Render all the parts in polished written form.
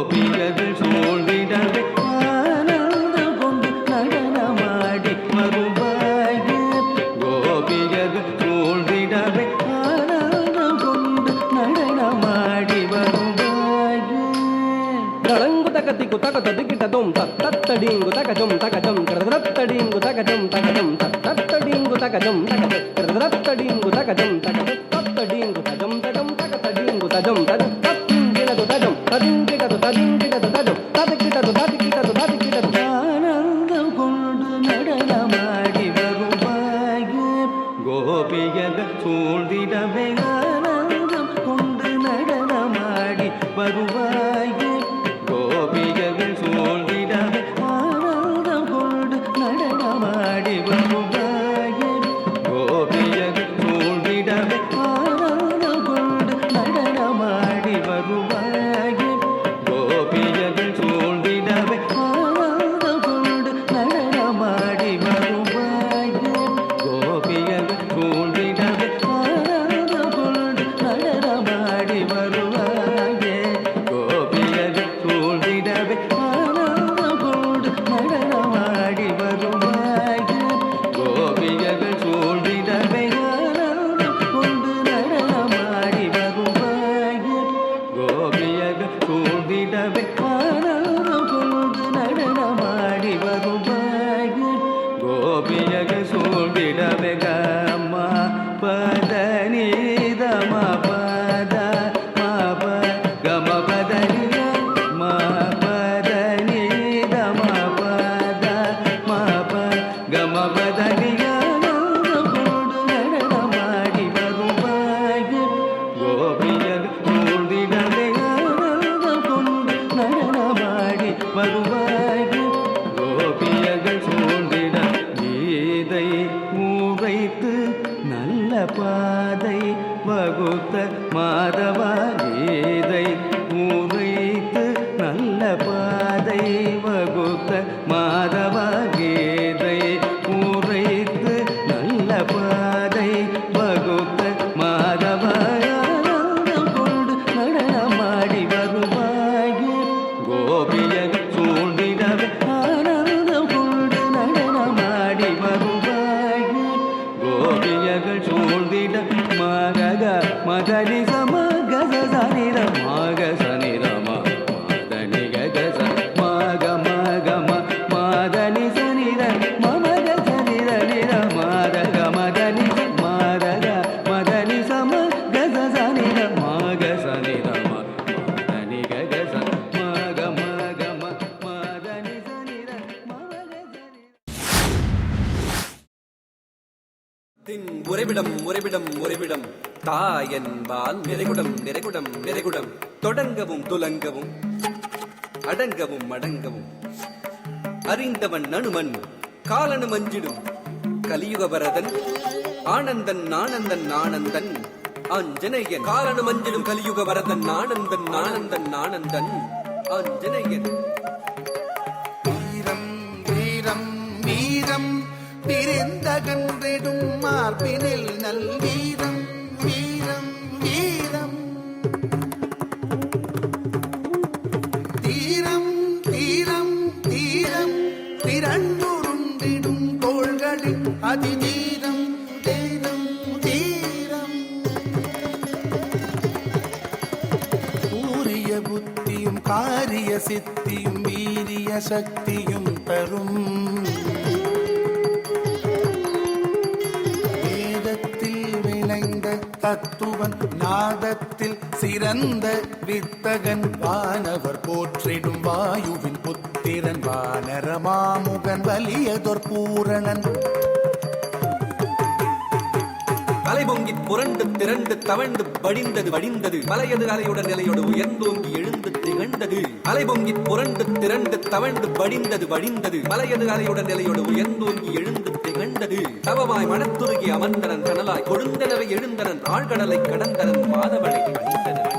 கோபியர்கள் சூழ்ந்திடவே ஆனந்தம் கொண்டு நடனமாடி வருவாயே. கோபியர்கள் சூழ்ந்திடவே ஆனந்தம் கொண்டு நடனமாடி வருவாயே. தளங்கு தகதிக்கு தக ததுக்கிட்டதும் தத்தடிங்கு தகஜம் தகஜம் கிரதத்தடிங்கு தகஜம் தகஜம் தத்தடிங்கு தகஜம் தகஜம் கிரதத்தடிங்கு தகஜம் தகஜம் தத்தடிங்கு தஜம் தஜம் தகத்தடிங்கு தஜம் தஜம் தத்திங்கிடது தஜம் ததிங்கிடது ததிங்கிடது தஜம் ததுக்கிடது ததுக்கிடது ததுக்கிடது. ஆனந்தம் கொண்டு நடனமாடி வருவாயே. கோபியர்கள் சூழ்ந்திடவே ஆனந்தம் கொண்டு நடனமாடி வருவாயே. கோபியர்கள் சூழ்ந்திடவே ஆனந்தம் கொண்டு நடனமாடி வருவாயே. கோபியர்கள் சூழ்ந்திடவே ஆனந்தம் கொண்டு நடனமாடி வருவாயே. கோபியர்கள் சூழ்ந்திடவே ஆனந்தம் கொண்டு நடனமாடி வருவாயே. கோபியர்கள் சூழ்ந்திடவே ஆனந்தம் கொண்டு நடனமாடி வருவாயே. கோபியர்கள் சூழ்ந்திடவே ஆனந்தம் கொண்டு நடனமாடி வருவாயே. கோபியர்கள் சூழ்ந்திடவே ஆனந்தம் கொண்டு நடனமாடி வருவாயே. கோபியர்கள் சூழ்ந்திடவே ஆனந்தம் கொண்டு நடனமாடி வருவாயே. கோபியர்கள் சூழ்ந்திடவே கம்மா பத நீதம பத மப கம பத நித ம பத நீதம பத மப கம பத நித ஆனந்தம் கொண்டு நடனமாடி வருவாயே. கோபியர்கள் சூழ்ந்திடவே ஆனந்தம் கொண்டு நடனமாடி வருவாயே. கோபியர்கள் சூழ்ந்திட கீதை உரைத்து நல்ல பாதை வகுத்த மாதவா. கீதை உரைத்து நல்ல பாதை வகுத்த மாதவா. கீதை உரைத்து நல்ல பாதை வகுத்த மாதவா. ஆனந்தம் கொண்டு நடனமாடி வருவாயே. கோபியர்கள் சூழ்ந்திடவே ஆனந்தம் கொண்டு நடனமாடி வருவாயே. கோபியர்கள் சூழ்ந்திட மகக மகனி சமக சனிர மக சனிரம மதனி கக மக மக மதனி சனிர மமக சனிர நிர மதக மதனி மதக மதனி சமக சனிர மக சனிரம மதனி கக மக மக மதனி சனிர மமக சனிர. உறைவிடம் உறைவிடம் உறைவிடம் தாயன்பால் நிறைகுடம் நிறைகுடம் நிறைகுடம் தொடங்கவும் துலங்கவும் அடங்கவும் அடங்கவும் அறிந்தவன் அனுமன் காலனு மஞ்சிடும் கலியுக வரதன் ஆனந்தன் ஆனந்தன் ஆனந்தன் ஆஞ்சநேயன். காலனு மஞ்சிடும் கலியுக வரதன் ஆனந்தன் ஆனந்தன் ஆனந்தன் ஆஞ்சநேயன். வீரம் வீரம் வீரம் பிரிந்தகன்றிடும் மார்பினில் நல் வீரம் வீரம் வீரம் தீரம் தீரம் தீரம் திரண்டுருண்டிடும் தோள்களில் அதிதீரம் தீரம் தீரம். கூறிய புத்தியும் காரிய சித்தியும் வீரிய சக்தியும் தரும். வேதத்தில் விளைந்த தத்துவன் நாதத்தில் சிறந்த வித்தகன் வானவர் போற்றிடும் வாயுவின் புத்திரன் வானரமாமுகன் வலியதொர் பூரணன். அலை பொங்கிப் புரண்டு திரண்டு தவண்டு வடிந்தது வடிந்தது மலையது அலையுடன் நிலையோடு உயர்ந்தோங்கி எழுந்து திகழ்ந்தது. அலை பொங்கிப் புரண்டு திரண்டு தவண்டு வடிந்தது வடிந்தது மலையது அலையுடன் நிலையோடு உயர்ந்தோங்கி எழுந்து திகழ்ந்தது. தவமாய் மனத்துருகி அமர்ந்தனன் கனலாய் கொழுந்தனவை எழுந்தனன் ஆழ்கடலை கடந்தனன் மாதவளை அணிந்தனன்.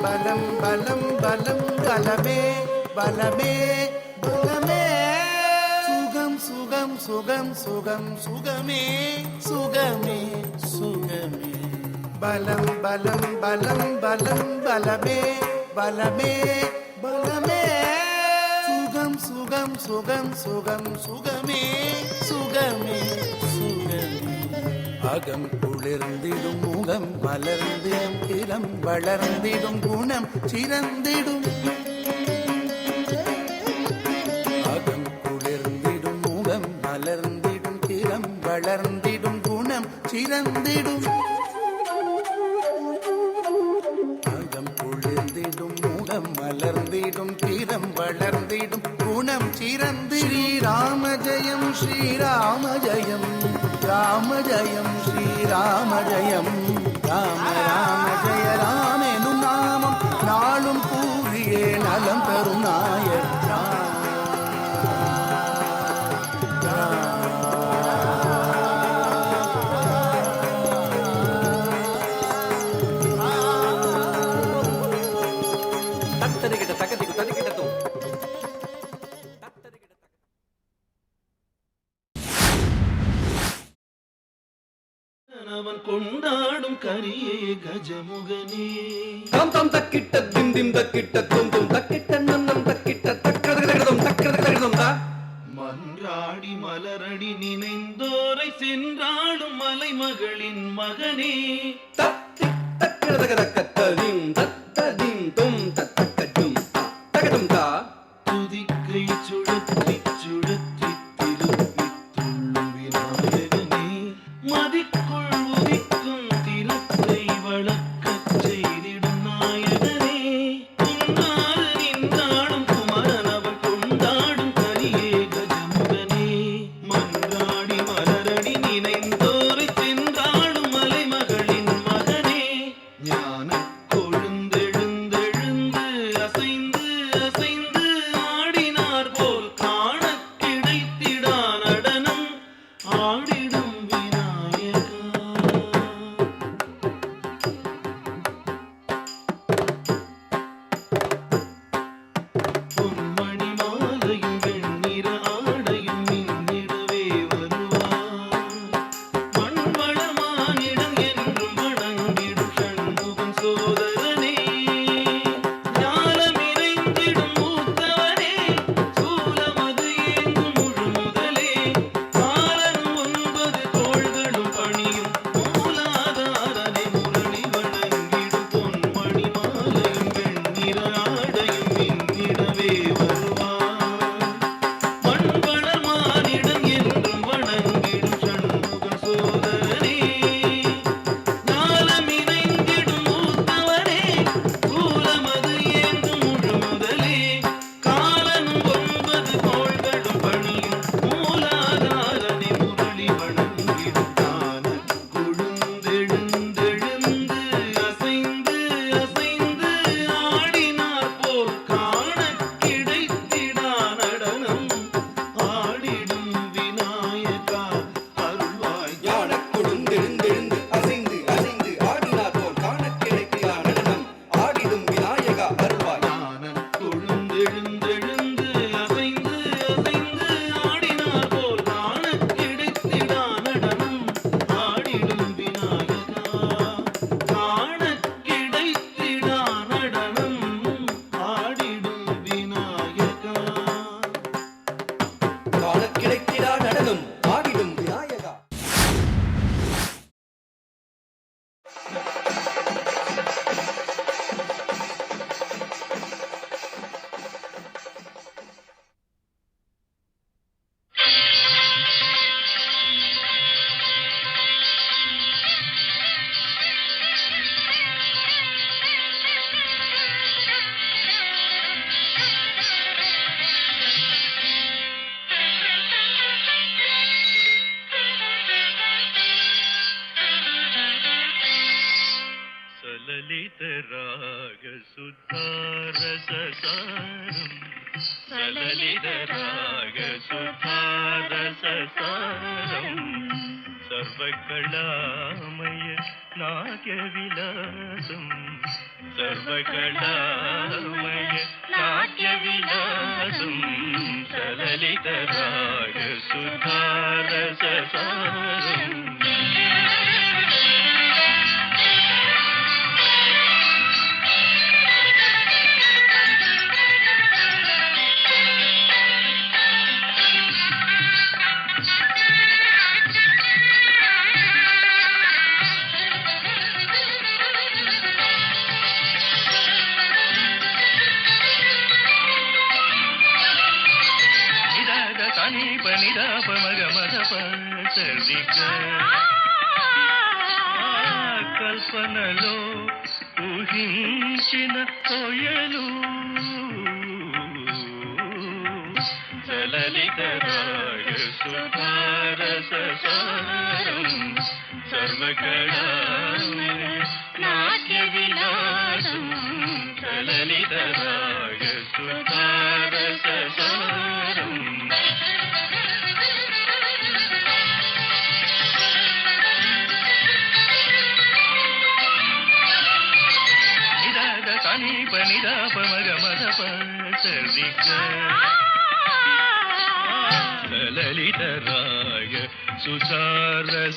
பலம் பலம் பலம் பலமே பலமே பலமே சுகம் சுகம் சுகம் சுகம் சுகமே சுகமே சுகமே பலம் பலம் பலம் பலம் பலமே பலமே பலமே சுகம் சுகம் சுகம் சுகம் சுகமே சுகமே சுகமே அகம் குளிர்ந்திடும் முகம் மலர்ந்திடும் இளம் வளர்ந்திடும் குணம் சிறந்திடும் அகம் குளிர்ந்திடும் முகம் மலர்ந்திடும் இளம் வளர்ந்திடும் குணம் சிறந்திடும் அகம் குளிர்ந்திடும் முகம் மலர்ந்திடும் திறம் வளர்ந்திடும் குணம் சிறந்து ஸ்ரீராம ஜெயம் ஸ்ரீராம ஜெயம் ராம ஜெயம் ஸ்ரீராம ஜெயம் ராம ராம ஜெய ராமெனும் நாமம் நாளும் கூறியே நலம் பெறும் நாயர் அவன் கொண்டாடும் கரியே கஜமுகனே தம் தம் தக்கிட்ட திம் திம் தக்கிட்ட தும் தும் தக்கிட்ட நன்னம் தக்கிட்ட தக்கதகதம் தக்கதகதம் தா மன்றாடி மலரடி நினைந்தோரை சென்றாடும் மலைமகளின் மகனே தத்தி தக்கதகதக்கத்ததிம் தத்ததிம் தும் தத்தக்கதும் தக்கதும் தா துதிக்கை சுழற்றி சுழற்றி திருப்பி துள்ளும் விநாயகனே மதிக்குள் உதிக்கும் திறத்தை வளர்க்கச் செய்திடும் நாயகனே உன்னாறு நின்றாடும் குமரன் அவன் கொண்டாடும் கரியே கஜமுகனே மன்றாடி மலரடி நினைந்தோரை சென்றாடும் மலைமகளின் மகனே ஞான கொழுந்தெழுந்தெழுந்து அசைந்து அசைந்து ஆடினார் போல் காணக் கிடைத்திடா நடனம் ஆடிடும் விநாயகா பொன்மணி மாலையும் வெண்ணிற ஆடையும் மின்னிடவே வருவார் மண்வளமானிடம் என்றும் வணங்கிடும் சண்முகம் சோதரனே ஞானமிறைந்திடும் மூத்தவனே சூலமது ஏந்தும் முழு முதலே காலனும் 9 தோள்களும் பணியும் மூலாதாரனை முரளி வணங்கிடும் பொன்மணி மாலையும் வெண்ணிற ஆடையும் மின்னிடவே வருவார் மண்வளமானிடம் என்றும் வணங்கிடும் சண்முகம் சோதரனே ஞானமிறைந்திடும் மூத்தவனே சூலமது ஏந்தும் முழு முதலே காலனும் 9 தோள்களும் பணியும் மூலாதாரனை முரளி வணங்கிடும் தான கொழுந்தெழுந்தெழுந்து அசைந்து அசைந்து ஆடினார் போல் காணக் கிடைத்திடா நடனம் ஆடிடும் விநாயகா அருள்வாய் ஞானக் கொழுந்தெழுந்தெழுந்து அசைந்து அசைந்து ஆடினார் போல் காணக் கிடைத்திடா நடனம் ஆடிடும் விநாயகா அருள்வாய் ஞானம் கொழுந்தெழுந்தெழுந்து அசைந்து அசைந்து ஆடினார் போல் காணக் கிடைத்திடா நடனம் ஆடிடும் விநாயகா காணக் கிடைத்திடா நடனம் ஆடிடும் விநாயகா காணக் கிடைத்திடா நடனம் ஆடிடும் விநாயகா சலலிதராகசுதாரசசாரம் சர்வகலாமய நாகவிலாசம் सर्वकलामय नाट्यविलासं सललितरागसुधारससारम् కల్పనలో ఊహించిన కోయలు సలలిత రాగసుధారససారం సర్వకళామయ నాట్య విలాసం సలలిత రాగసుధారససారం లలిత రాగ సుధారససారం